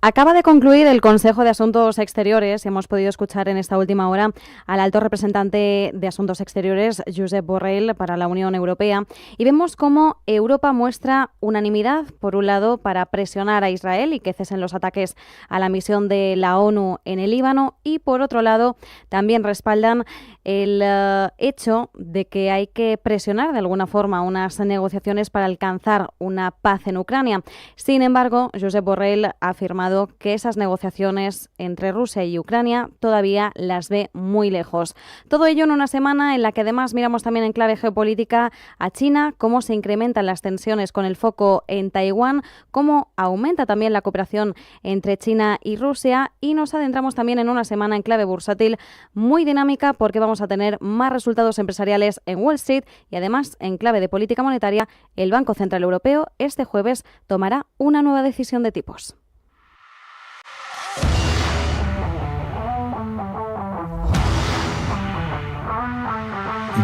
Acaba de concluir el Consejo de Asuntos Exteriores y hemos podido escuchar en esta última hora al alto representante de Asuntos Exteriores, Josep Borrell, para la Unión Europea. Y vemos cómo Europa muestra unanimidad, por un lado, para presionar a Israel y que cesen los ataques a la misión de la ONU en el Líbano, y por otro lado, también respaldan el hecho de que hay que presionar de alguna forma unas negociaciones para alcanzar una paz en Ucrania. Sin embargo, Josep Borrell ha afirmado que esas negociaciones entre Rusia y Ucrania todavía las ve muy lejos. Todo ello en una semana en la que además miramos también en clave geopolítica a China, cómo se incrementan las tensiones con el foco en Taiwán, cómo aumenta también la cooperación entre China y Rusia, y nos adentramos también en una semana en clave bursátil muy dinámica porque vamos a tener más resultados empresariales en Wall Street y además en clave de política monetaria el Banco Central Europeo este jueves tomará una nueva decisión de tipos.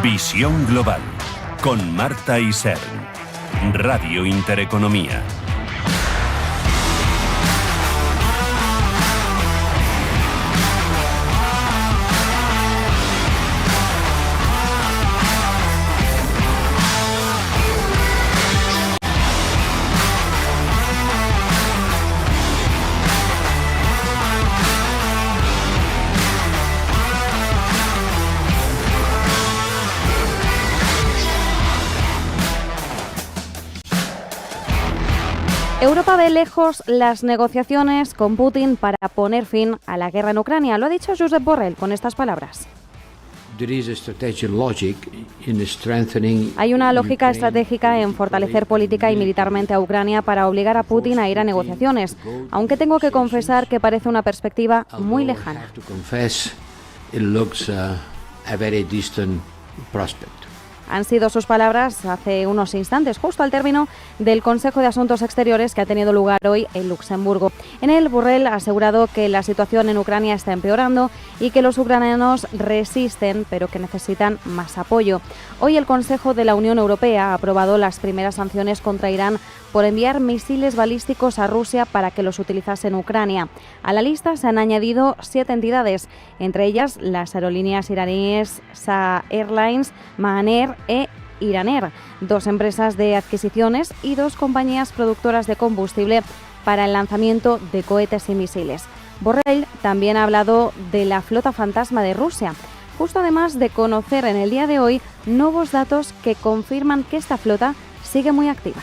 Visión Global, con Marta Isern, Radio Intereconomía. Europa ve lejos las negociaciones con Putin para poner fin a la guerra en Ucrania. Lo ha dicho Josep Borrell con estas palabras. Hay una lógica estratégica en fortalecer política y militarmente a Ucrania para obligar a Putin a ir a negociaciones, aunque tengo que confesar que parece una perspectiva muy lejana. Han sido sus palabras hace unos instantes, justo al término del Consejo de Asuntos Exteriores que ha tenido lugar hoy en Luxemburgo. En él, Borrell ha asegurado que la situación en Ucrania está empeorando y que los ucranianos resisten, pero que necesitan más apoyo. Hoy el Consejo de la Unión Europea ha aprobado las primeras sanciones contra Irán por enviar misiles balísticos a Rusia para que los utilizase en Ucrania. A la lista se han añadido 7 entidades, entre ellas las aerolíneas iraníes SAA Airlines, Mahan Air e Iranair, 2 empresas de adquisiciones y 2 compañías productoras de combustible para el lanzamiento de cohetes y misiles. Borrell también ha hablado de la flota fantasma de Rusia, justo además de conocer en el día de hoy nuevos datos que confirman que esta flota sigue muy activa.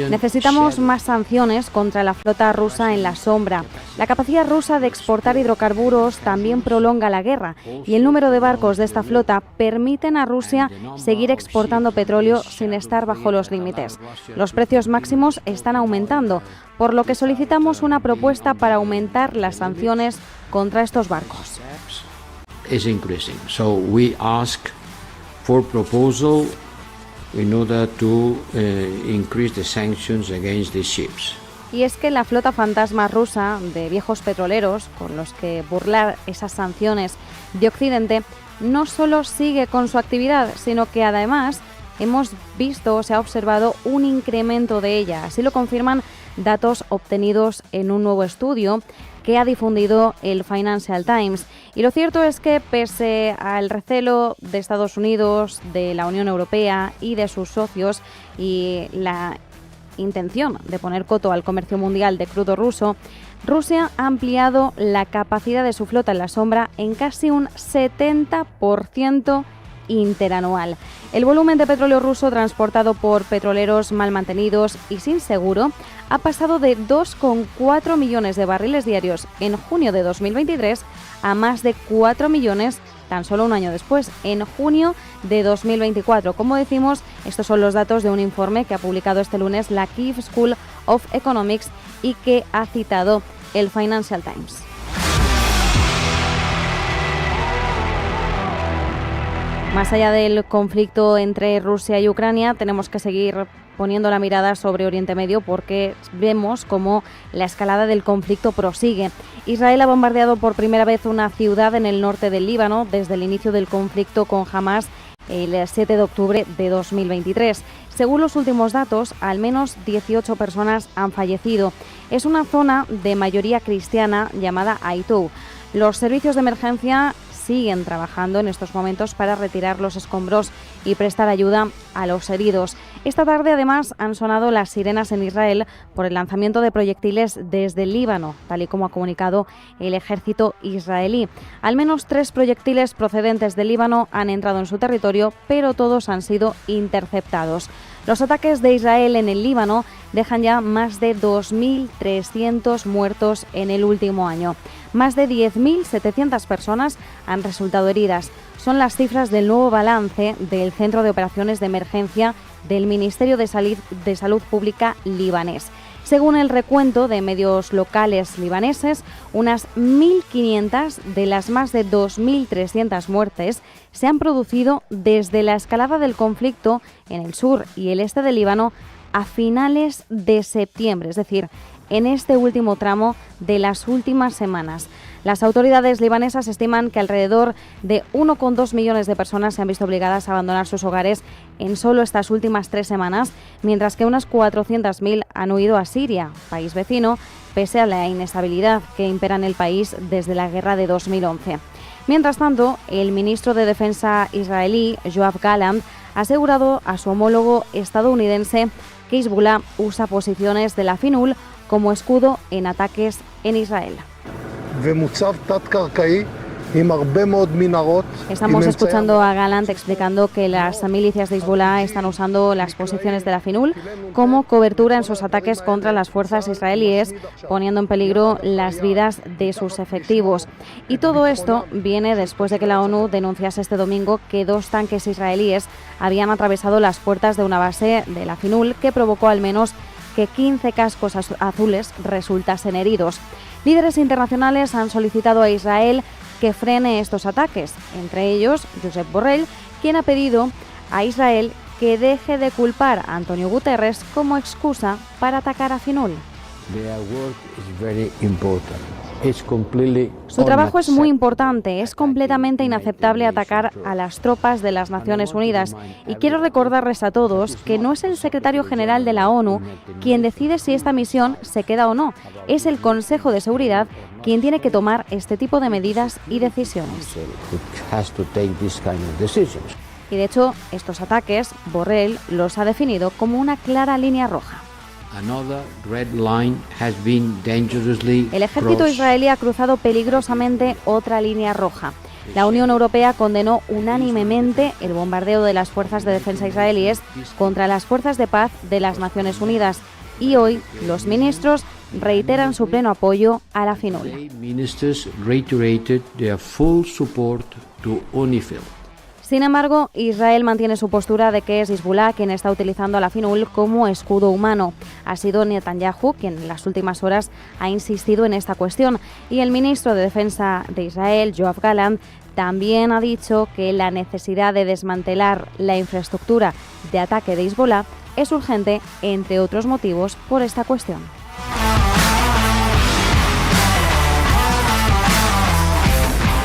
Necesitamos más sanciones contra la flota rusa en la sombra. La capacidad rusa de exportar hidrocarburos también prolonga la guerra y el número de barcos de esta flota permiten a Rusia seguir exportando petróleo sin estar bajo los límites. Los precios máximos están aumentando, por lo que solicitamos una propuesta para aumentar las sanciones contra estos barcos. In order to increase the sanctions against these ships. Y es que la flota fantasma rusa de viejos petroleros, con los que burlar esas sanciones de Occidente, no solo sigue con su actividad, sino que además hemos visto, se ha observado un incremento de ella. Así lo confirman datos obtenidos en un nuevo estudio que ha difundido el Financial Times. Y lo cierto es que pese al recelo de Estados Unidos, de la Unión Europea y de sus socios y la intención de poner coto al comercio mundial de crudo ruso, Rusia ha ampliado la capacidad de su flota en la sombra en casi un 70% interanual. El volumen de petróleo ruso transportado por petroleros mal mantenidos y sin seguro ha pasado de 2,4 millones de barriles diarios en junio de 2023 a más de 4 millones tan solo un año después, en junio de 2024. Como decimos, estos son los datos de un informe que ha publicado este lunes la Kyiv School of Economics y que ha citado el Financial Times. Más allá del conflicto entre Rusia y Ucrania, tenemos que seguir poniendo la mirada sobre Oriente Medio porque vemos cómo la escalada del conflicto prosigue. Israel ha bombardeado por primera vez una ciudad en el norte del Líbano desde el inicio del conflicto con Hamás el 7 de octubre de 2023. Según los últimos datos, al menos 18 personas han fallecido. Es una zona de mayoría cristiana llamada Aitou. Los servicios de emergencia siguen trabajando en estos momentos para retirar los escombros y prestar ayuda a los heridos. Esta tarde, además, han sonado las sirenas en Israel por el lanzamiento de proyectiles desde el Líbano, tal y como ha comunicado el ejército israelí. Al menos 3 proyectiles procedentes del Líbano han entrado en su territorio, pero todos han sido interceptados. Los ataques de Israel en el Líbano dejan ya más de 2.300 muertos en el último año. Más de 10.700 personas han resultado heridas. Son las cifras del nuevo balance del Centro de Operaciones de Emergencia del Ministerio de Salud Pública libanés. Según el recuento de medios locales libaneses, unas 1.500 de las más de 2.300 muertes se han producido desde la escalada del conflicto en el sur y el este del Líbano a finales de septiembre, es decir, en este último tramo de las últimas semanas. Las autoridades libanesas estiman que alrededor de 1,2 millones de personas se han visto obligadas a abandonar sus hogares en solo estas últimas 3 semanas, mientras que unas 400.000 han huido a Siria, país vecino, pese a la inestabilidad que impera en el país desde la guerra de 2011. Mientras tanto, el ministro de Defensa israelí, Yoav Gallant, ha asegurado a su homólogo estadounidense que Hezbollah usa posiciones de la FINUL como escudo en ataques en Israel. Estamos escuchando a Gallant explicando que las milicias de Hezbollah están usando las posiciones de la FINUL como cobertura en sus ataques contra las fuerzas israelíes, poniendo en peligro las vidas de sus efectivos. Y todo esto viene después de que la ONU denunciase este domingo que 2 tanques israelíes habían atravesado las puertas de una base de la FINUL, que provocó al menos que 15 cascos azules resultasen heridos. Líderes internacionales han solicitado a Israel que frene estos ataques, entre ellos Josep Borrell, quien ha pedido a Israel que deje de culpar a Antonio Guterres como excusa para atacar a FINUL. Su trabajo es muy importante, es completamente inaceptable atacar a las tropas de las Naciones Unidas y quiero recordarles a todos que no es el secretario general de la ONU quien decide si esta misión se queda o no, es el Consejo de Seguridad quien tiene que tomar este tipo de medidas y decisiones. Y de hecho, estos ataques, Borrell los ha definido como una clara línea roja. El ejército israelí ha cruzado peligrosamente otra línea roja. La Unión Europea condenó unánimemente el bombardeo de las fuerzas de defensa israelíes contra las fuerzas de paz de las Naciones Unidas y hoy los ministros reiteran su pleno apoyo a la FINUL. Sin embargo, Israel mantiene su postura de que es Hezbollah quien está utilizando a la FINUL como escudo humano. Ha sido Netanyahu quien en las últimas horas ha insistido en esta cuestión y el ministro de Defensa de Israel, Yoav Gallant, también ha dicho que la necesidad de desmantelar la infraestructura de ataque de Hezbollah es urgente, entre otros motivos, por esta cuestión.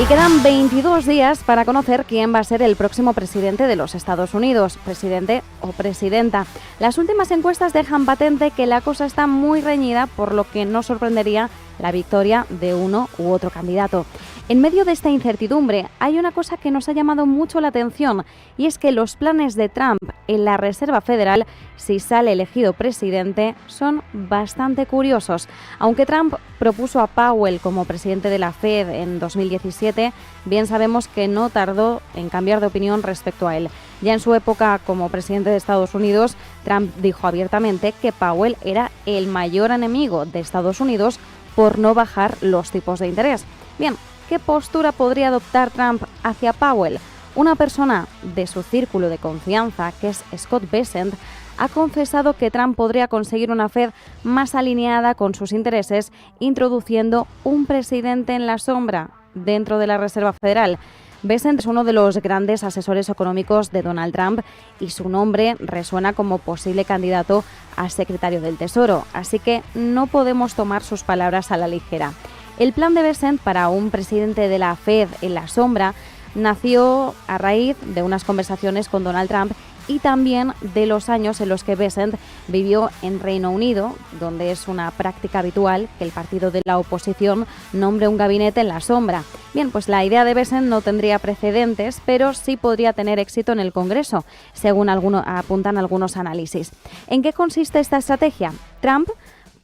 Y quedan 22 días para conocer quién va a ser el próximo presidente de los Estados Unidos, presidente o presidenta. Las últimas encuestas dejan patente que la cosa está muy reñida, por lo que no sorprendería la victoria de uno u otro candidato. En medio de esta incertidumbre hay una cosa que nos ha llamado mucho la atención y es que los planes de Trump en la Reserva Federal, si sale elegido presidente, son bastante curiosos. Aunque Trump propuso a Powell como presidente de la Fed en 2017, bien sabemos que no tardó en cambiar de opinión respecto a él. Ya en su época como presidente de Estados Unidos, Trump dijo abiertamente que Powell era el mayor enemigo de Estados Unidos por no bajar los tipos de interés. Bien, ¿qué postura podría adoptar Trump hacia Powell? Una persona de su círculo de confianza, que es Scott Bessent, ha confesado que Trump podría conseguir una Fed más alineada con sus intereses, introduciendo un presidente en la sombra dentro de la Reserva Federal. Bessent es uno de los grandes asesores económicos de Donald Trump y su nombre resuena como posible candidato a secretario del Tesoro, así que no podemos tomar sus palabras a la ligera. El plan de Bessent para un presidente de la Fed en la sombra nació a raíz de unas conversaciones con Donald Trump y también de los años en los que Bessent vivió en Reino Unido, donde es una práctica habitual que el partido de la oposición nombre un gabinete en la sombra. Bien, pues la idea de Bessent no tendría precedentes, pero sí podría tener éxito en el Congreso, según apuntan algunos análisis. ¿En qué consiste esta estrategia? Trump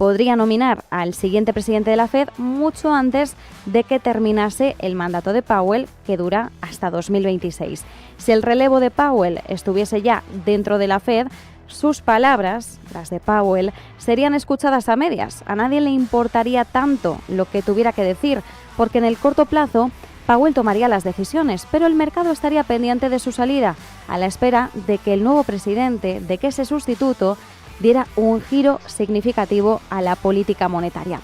podría nominar al siguiente presidente de la Fed mucho antes de que terminase el mandato de Powell, que dura hasta 2026. Si el relevo de Powell estuviese ya dentro de la Fed, sus palabras, las de Powell, serían escuchadas a medias. A nadie le importaría tanto lo que tuviera que decir, porque en el corto plazo Powell tomaría las decisiones, pero el mercado estaría pendiente de su salida, a la espera de que el nuevo presidente, de que ese sustituto, diera un giro significativo a la política monetaria.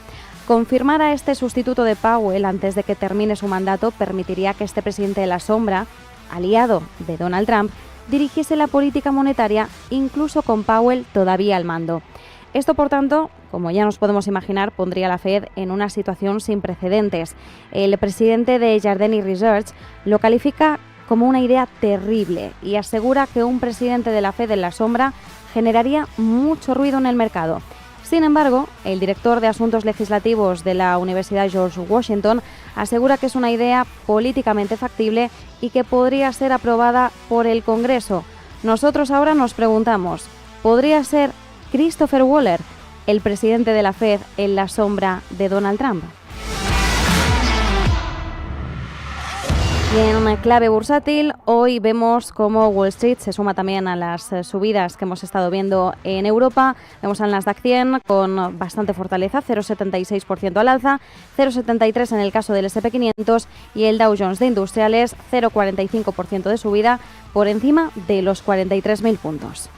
Confirmar a este sustituto de Powell antes de que termine su mandato permitiría que este presidente de la sombra, aliado de Donald Trump, dirigiese la política monetaria incluso con Powell todavía al mando. Esto, por tanto, como ya nos podemos imaginar, pondría a la Fed en una situación sin precedentes. El presidente de Jardine Research lo califica como una idea terrible y asegura que un presidente de la Fed en la sombra generaría mucho ruido en el mercado. Sin embargo, el director de Asuntos Legislativos de la Universidad George Washington asegura que es una idea políticamente factible y que podría ser aprobada por el Congreso. Nosotros ahora nos preguntamos, ¿podría ser Christopher Waller el presidente de la Fed en la sombra de Donald Trump? Y en clave bursátil, hoy vemos cómo Wall Street se suma también a las subidas que hemos estado viendo en Europa. Vemos al Nasdaq 100 con bastante fortaleza, 0,76% al alza, 0,73% en el caso del S&P 500 y el Dow Jones de Industriales, 0,45% de subida por encima de los 43.000 puntos.